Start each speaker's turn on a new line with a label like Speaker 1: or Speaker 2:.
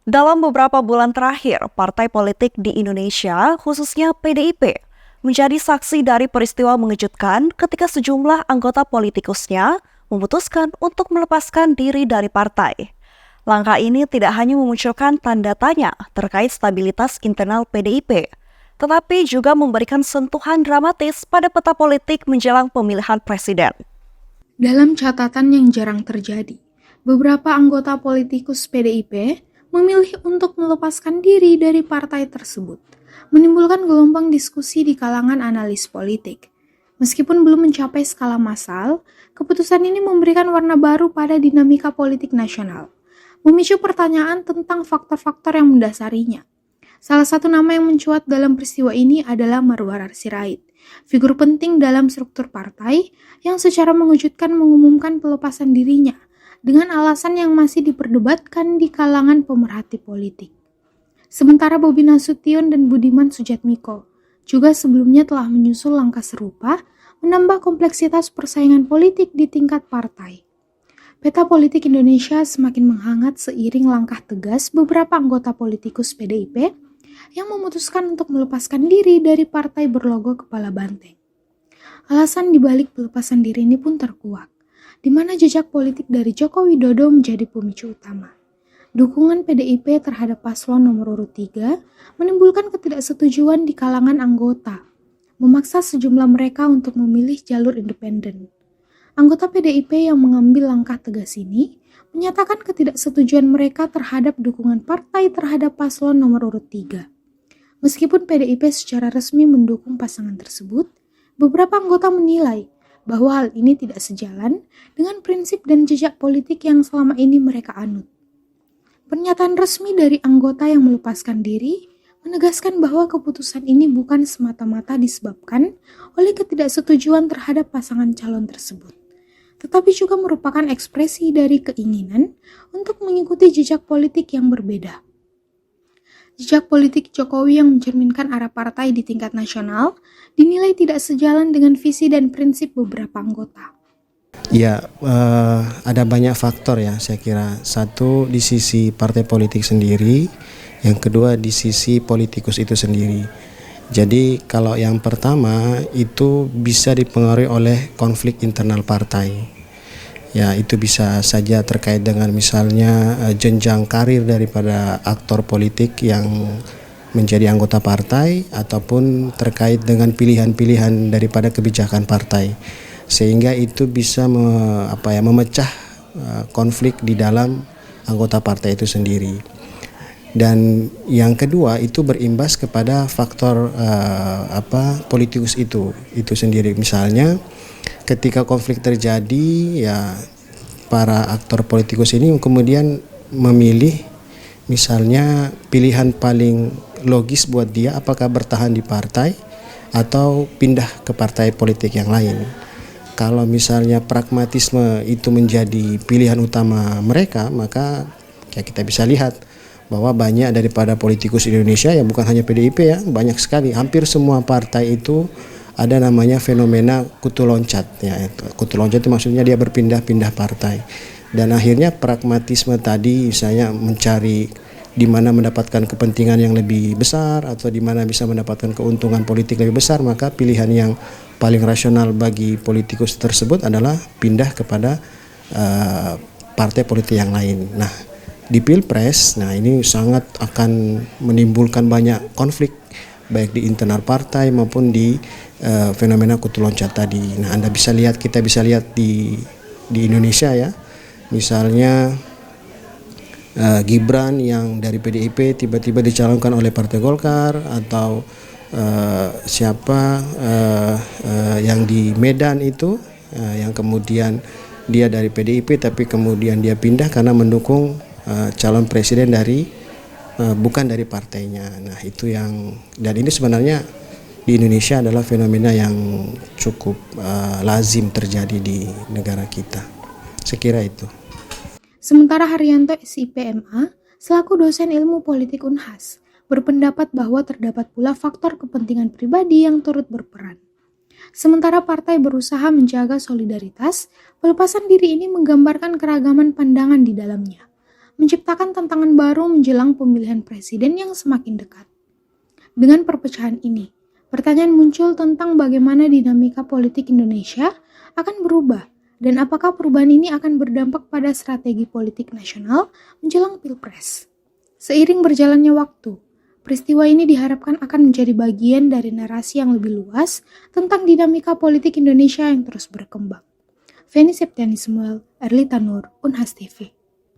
Speaker 1: Dalam beberapa bulan terakhir, partai politik di Indonesia, khususnya PDIP, menjadi saksi dari peristiwa mengejutkan ketika sejumlah anggota politikusnya memutuskan untuk melepaskan diri dari partai. Langkah ini tidak hanya memunculkan tanda tanya terkait stabilitas internal PDIP, tetapi juga memberikan sentuhan dramatis pada peta politik menjelang pemilihan presiden.
Speaker 2: Dalam catatan yang jarang terjadi, beberapa anggota politikus PDIP memilih untuk melepaskan diri dari partai tersebut, menimbulkan gelombang diskusi di kalangan analis politik. Meskipun belum mencapai skala massal, keputusan ini memberikan warna baru pada dinamika politik nasional, memicu pertanyaan tentang faktor-faktor yang mendasarinya. Salah satu nama yang mencuat dalam peristiwa ini adalah Marwar Sirait, figur penting dalam struktur partai yang secara mengejutkan mengumumkan pelepasan dirinya dengan alasan yang masih diperdebatkan di kalangan pemerhati politik. Sementara Bobi Nasution dan Budiman Sujatmiko juga sebelumnya telah menyusul langkah serupa, menambah kompleksitas persaingan politik di tingkat partai. Peta politik Indonesia semakin menghangat seiring langkah tegas beberapa anggota politikus PDIP yang memutuskan untuk melepaskan diri dari partai berlogo kepala banteng. Alasan dibalik pelepasan diri ini pun terkuak, di mana jejak politik dari Joko Widodo menjadi pemicu utama. Dukungan PDIP terhadap paslon nomor urut 3 menimbulkan ketidaksetujuan di kalangan anggota, memaksa sejumlah mereka untuk memilih jalur independen. Anggota PDIP yang mengambil langkah tegas ini menyatakan ketidaksetujuan mereka terhadap dukungan partai terhadap paslon nomor urut 3. Meskipun PDIP secara resmi mendukung pasangan tersebut, beberapa anggota menilai bahwa hal ini tidak sejalan dengan prinsip dan jejak politik yang selama ini mereka anut. Pernyataan resmi dari anggota yang melepaskan diri menegaskan bahwa keputusan ini bukan semata-mata disebabkan oleh ketidaksetujuan terhadap pasangan calon tersebut, tetapi juga merupakan ekspresi dari keinginan untuk mengikuti jejak politik yang berbeda. Jejak politik Jokowi yang mencerminkan arah partai di tingkat nasional dinilai tidak sejalan dengan visi dan prinsip beberapa anggota.
Speaker 3: Ya, ada banyak faktor ya saya kira. Satu di sisi partai politik sendiri, yang kedua di sisi politikus itu sendiri. Jadi kalau yang pertama itu bisa dipengaruhi oleh konflik internal partai. Ya, itu bisa saja terkait dengan misalnya jenjang karir daripada aktor politik yang menjadi anggota partai ataupun terkait dengan pilihan-pilihan daripada kebijakan partai. Sehingga itu bisa memecah konflik di dalam anggota partai itu sendiri. Dan yang kedua itu berimbas kepada faktor politikus itu sendiri. Misalnya ketika konflik terjadi, ya para aktor politikus ini kemudian memilih misalnya pilihan paling logis buat dia apakah bertahan di partai atau pindah ke partai politik yang lain. Kalau misalnya pragmatisme itu menjadi pilihan utama mereka, maka ya kita bisa lihat bahwa banyak daripada politikus Indonesia, ya bukan hanya PDIP ya, banyak sekali, hampir semua partai itu ada namanya fenomena kutu loncat. Ya, kutu loncat itu maksudnya dia berpindah-pindah partai. Dan akhirnya pragmatisme tadi misalnya mencari di mana mendapatkan kepentingan yang lebih besar atau di mana bisa mendapatkan keuntungan politik lebih besar, maka pilihan yang paling rasional bagi politikus tersebut adalah pindah kepada partai politik yang lain. Nah, di Pilpres, nah ini sangat akan menimbulkan banyak konflik baik di internal partai maupun di fenomena kutu loncat tadi. Nah, kita bisa lihat di Indonesia ya. Misalnya Gibran yang dari PDIP tiba-tiba dicalonkan oleh Partai Golkar, atau yang di Medan itu yang kemudian dia dari PDIP tapi kemudian dia pindah karena mendukung calon presiden dari bukan dari partainya. Nah, itu dan ini sebenarnya di Indonesia adalah fenomena yang cukup lazim terjadi di negara kita. Saya kira itu.
Speaker 2: Sementara Haryanto SIPMA, selaku dosen ilmu politik Unhas, berpendapat bahwa terdapat pula faktor kepentingan pribadi yang turut berperan. Sementara partai berusaha menjaga solidaritas, pelepasan diri ini menggambarkan keragaman pandangan di dalamnya. menciptakan tantangan baru menjelang pemilihan presiden yang semakin dekat. Dengan perpecahan ini, pertanyaan muncul tentang bagaimana dinamika politik Indonesia akan berubah dan apakah perubahan ini akan berdampak pada strategi politik nasional menjelang Pilpres. Seiring berjalannya waktu, peristiwa ini diharapkan akan menjadi bagian dari narasi yang lebih luas tentang dinamika politik Indonesia yang terus berkembang. Feni Septiani Samuel, Erlita Nur, Unhas TV.